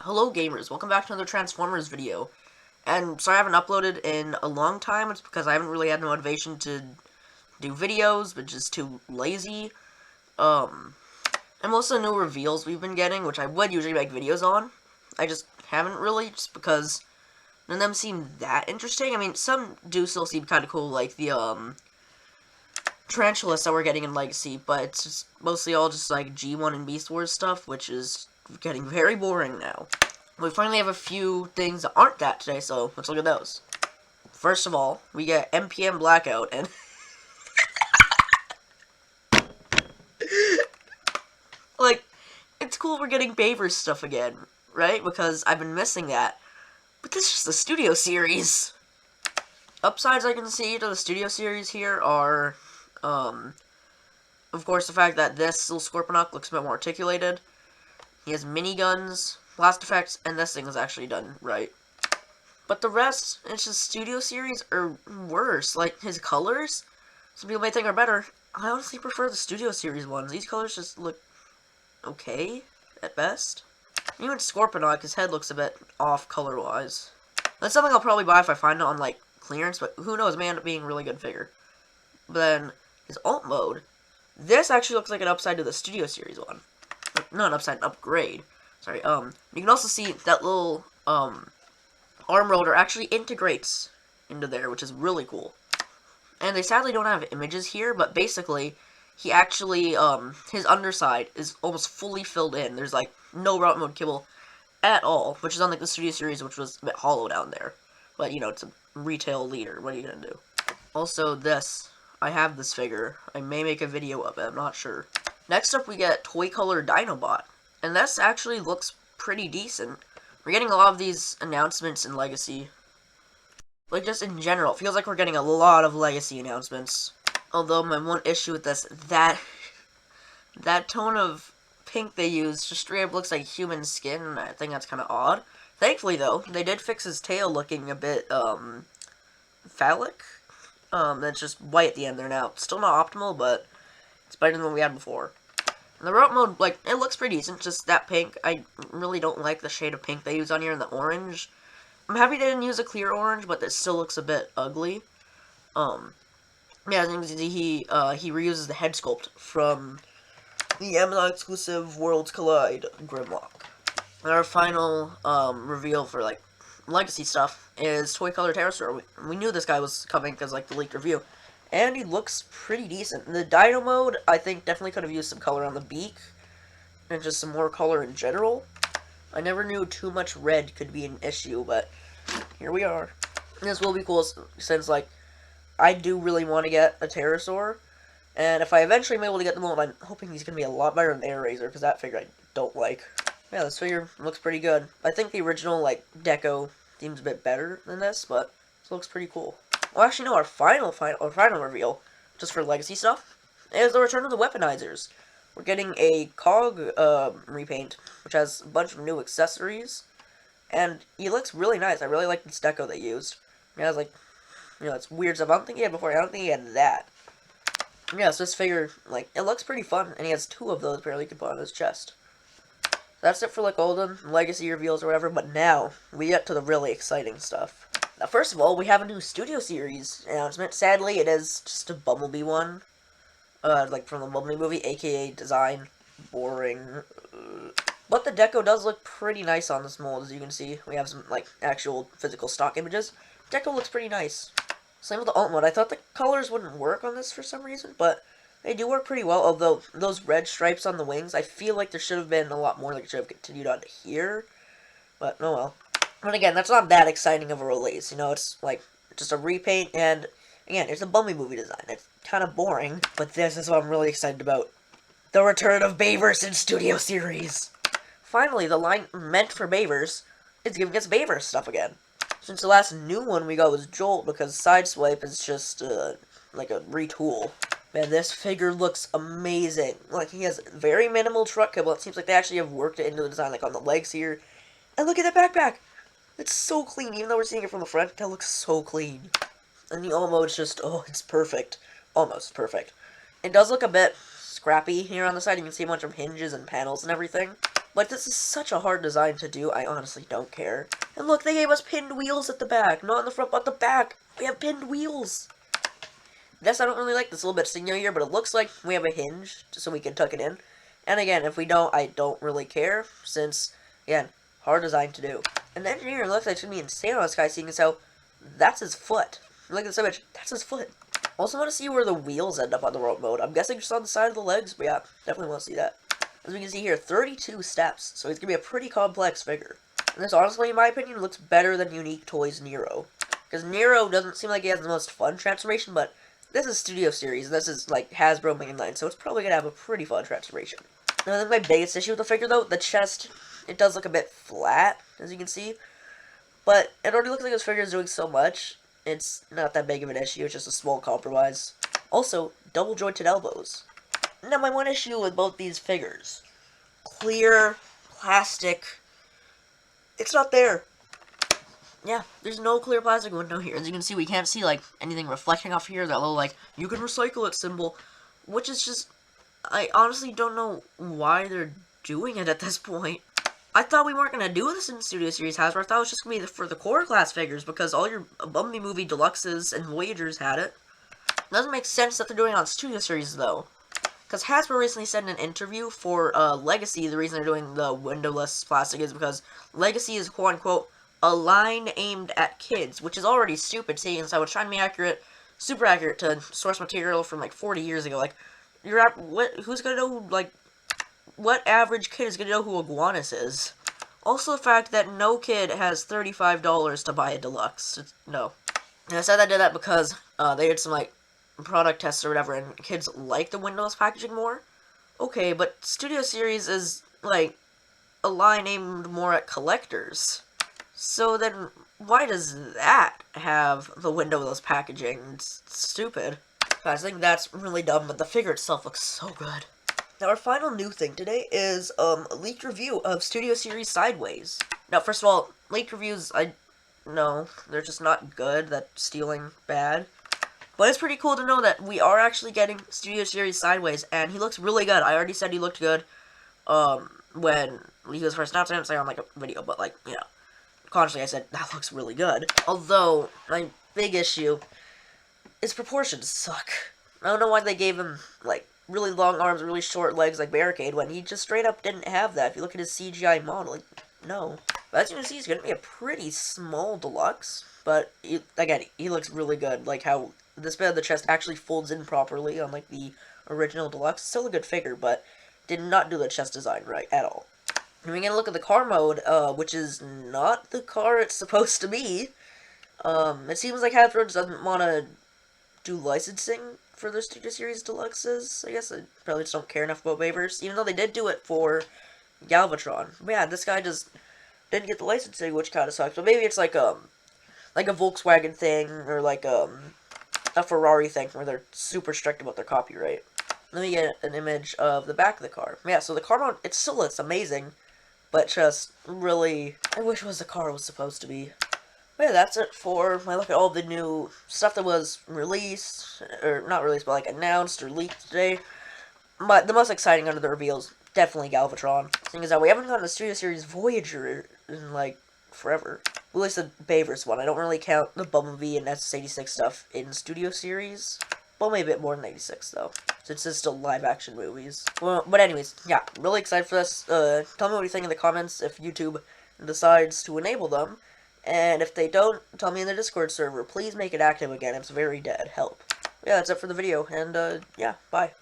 Hello gamers, welcome back to another Transformers video. And sorry I haven't uploaded in a long time, it's because I haven't really had the motivation to do videos, but just too lazy. And most of the new reveals we've been getting, which I would usually make videos on, I just haven't really, just because none of them seem that interesting. I mean, some do still seem kind of cool, like the, Tarantulas that we're getting in Legacy, but it's just mostly all just like G1 and Beast Wars stuff, which is getting very boring now. We finally have a few things that aren't that today, so let's look at those. First of all, we get Mpm Blackout, and like, it's cool we're getting BAYVERSE stuff again, right? Because I've been missing that. But this is just the studio series. Upsides I can see to the studio series here are, of course, the fact that this little Scorponok looks a bit more articulated. He has miniguns, blast effects, and this thing is actually done right. But the rest, it's just studio series are worse. Like, his colors, some people may think are better. I honestly prefer the studio series ones. These colors just look okay, at best. Even Scorponok, his head looks a bit off color-wise. That's something I'll probably buy if I find it on, like, clearance, but who knows, it may end up being a really good figure. But then, his alt mode, this actually looks like an upside to the studio series one. Not an upside, an upgrade. Sorry, you can also see that little, arm rotor actually integrates into there, which is really cool. And they sadly don't have images here, but basically, he actually, his underside is almost fully filled in. There's, like, no route mode kibble at all, which is unlike the studio series, which was a bit hollow down there. But, you know, it's a retail leader. What are you gonna do? Also, this. I have this figure. I may make a video of it, I'm not sure. Next up, we get Color Dinobot. And this actually looks pretty decent. We're getting a lot of these announcements in Legacy. Like, just in general, it feels like we're getting a lot of Legacy announcements. Although, my one issue with this, that tone of pink they use just straight up looks like human skin, and I think that's kind of odd. Thankfully, though, they did fix his tail looking a bit, phallic. That's just white at the end there now. Still not optimal, but it's better than what we had before. And the route mode, like, it looks pretty decent, just that pink. I really don't like the shade of pink they use on here and the orange. I'm happy they didn't use a clear orange, but it still looks a bit ugly. Yeah, I think he reuses the head sculpt from the Amazon exclusive Worlds Collide Grimlock. And our final, reveal for, like, Legacy stuff is Toy Color Pterosaur. We knew this guy was coming because, like, the leaked review. And he looks pretty decent. The Dino mode, I think, definitely could have used some color on the beak. And just some more color in general. I never knew too much red could be an issue, but here we are. And this will be cool since, like, I do really want to get a Pterosaur. And if I eventually am able to get the mold, I'm hoping he's going to be a lot better than the Air Razor, because that figure I don't like. Yeah, this figure looks pretty good. I think the original, like, deco seems a bit better than this, but this looks pretty cool. Well, actually, no, our final reveal, just for Legacy stuff, is the return of the Weaponizers. We're getting a Cog, repaint, which has a bunch of new accessories, and he looks really nice. I really like this deco they used. It has, like, you know, it's weird stuff. I don't think he had before. I don't think he had that. Yeah, so this figure, like, it looks pretty fun, and he has two of those apparently he can put on his chest. That's it for, like, Golden Legacy reveals or whatever, but now we get to the really exciting stuff. Now, first of all, we have a new studio series announcement. Sadly, it is just a Bumblebee one. Like, from the Bumblebee movie, aka design. Boring. But the deco does look pretty nice on this mold, as you can see. We have some, like, actual physical stock images. Deco looks pretty nice. Same with the alt mode. I thought the colors wouldn't work on this for some reason, but they do work pretty well, although those red stripes on the wings, I feel like there should have been a lot more, like it should have continued on to here. But, oh well. But again, that's not that exciting of a release, you know, it's like, just a repaint, and again, it's a Bumblebee movie design. It's kind of boring, but this is what I'm really excited about. The return of BAYVERSE in Studio Series! Finally, the line meant for BAYVERSE is giving us BAYVERSE stuff again. Since the last new one we got was Jolt, because Sideswipe is just, like a retool. Man, this figure looks amazing. Like, he has very minimal truck kibble. It seems like they actually have worked it into the design, like, on the legs here. And look at that backpack! It's so clean, even though we're seeing it from the front, that looks so clean. And the almost just, oh, it's perfect. Almost perfect. It does look a bit scrappy here on the side. You can see a bunch of hinges and panels and everything. Like, this is such a hard design to do, I honestly don't care. And look, they gave us pinned wheels at the back. Not in the front, but the back. We have pinned wheels. This I don't really like. This a little bit singular here, but it looks like we have a hinge, so we can tuck it in. And again, if we don't, I don't really care, since, again, hard design to do. And the engineer looks like it's going to be insane on this guy, seeing as how that's his foot. Look at this image. That's his foot. Also want to see where the wheels end up on the road mode. I'm guessing just on the side of the legs, but yeah, definitely want to see that. As we can see here, 32 steps, so it's going to be a pretty complex figure. And this, honestly, in my opinion, looks better than Unique Toys Nero. Because Nero doesn't seem like he has the most fun transformation, but this is Studio Series, and this is, like, Hasbro mainline, so it's probably going to have a pretty fun transformation. Now, I think my biggest issue with the figure, though, the chest, it does look a bit flat, as you can see. But it already looks like this figure is doing so much, it's not that big of an issue, it's just a small compromise. Also, double jointed elbows. Now, my one issue with both these figures, clear, plastic, it's not there. Yeah, there's no clear plastic window here. As you can see, we can't see, like, anything reflecting off here, that little, like, you can recycle it symbol, which is just, I honestly don't know why they're doing it at this point. I thought we weren't going to do this in Studio Series Hasbro. I thought it was just going to be for the core class figures, because all your Bumblebee Movie Deluxes and Voyagers had it. It doesn't make sense that they're doing it on Studio Series, though. Because Hasbro recently said in an interview for Legacy, the reason they're doing the windowless plastic is because Legacy is, quote-unquote, a line aimed at kids, which is already stupid, seeing as I was trying to be accurate, super accurate to source material from, like, 40 years ago. Like, who's going to know, like, what average kid is going to know who Iguanus is? Also, the fact that no kid has $35 to buy a deluxe. No. And I said I did that because they did some, like, product tests or whatever, and kids like the windowless packaging more. Okay, but Studio Series is, like, a line aimed more at collectors. So then, why does that have the windowless packaging? It's stupid. I think that's really dumb, but the figure itself looks so good. Now, our final new thing today is a leaked review of Studio Series Sideways. Now, first of all, leaked reviews, no, they're just not good. That's stealing bad. But it's pretty cool to know that we are actually getting Studio Series Sideways, and he looks really good. I already said he looked good when he was first announced. I didn't say on, like, a video, but, like, you know, consciously I said, that looks really good. Although, my big issue is proportions suck. I don't know why they gave him, like, really long arms, really short legs like Barricade, when he just straight up didn't have that. If you look at his CGI model, like, no. But as you can see, he's going to be a pretty small deluxe, but, again, he looks really good. Like, how this bit of the chest actually folds in properly, unlike the original deluxe. Still a good figure, but did not do the chest design right at all. And we're going to look at the car mode, which is not the car it's supposed to be. It seems like Hasbro doesn't want to do licensing for their Studio Series Deluxes. I guess I probably just don't care enough about BAYVERSE, even though they did do it for Galvatron. But yeah, this guy just didn't get the licensing, which kind of sucks. But maybe it's like a Volkswagen thing, or like a Ferrari thing, where they're super strict about their copyright. Let me get an image of the back of the car. Yeah, so the car mode, it still looks amazing, but just really, I wish it was the car it was supposed to be. But yeah, that's it for my look at all the new stuff that was released, or not released, but like announced or leaked today. But the most exciting under the reveals, definitely Galvatron. Seeing as that we haven't gotten a Studio Series Voyager in, like, forever. At least the BAYVERSE one. I don't really count the Bumblebee and SS86 stuff in Studio Series. Bumblebee a bit more than 86, though, since it's still live-action movies. Well, but anyways, yeah, really excited for this. Tell me what you think in the comments if YouTube decides to enable them. And if they don't, tell me in the Discord server. Please make it active again. It's very dead. Help. Yeah, that's it for the video. And, yeah, bye.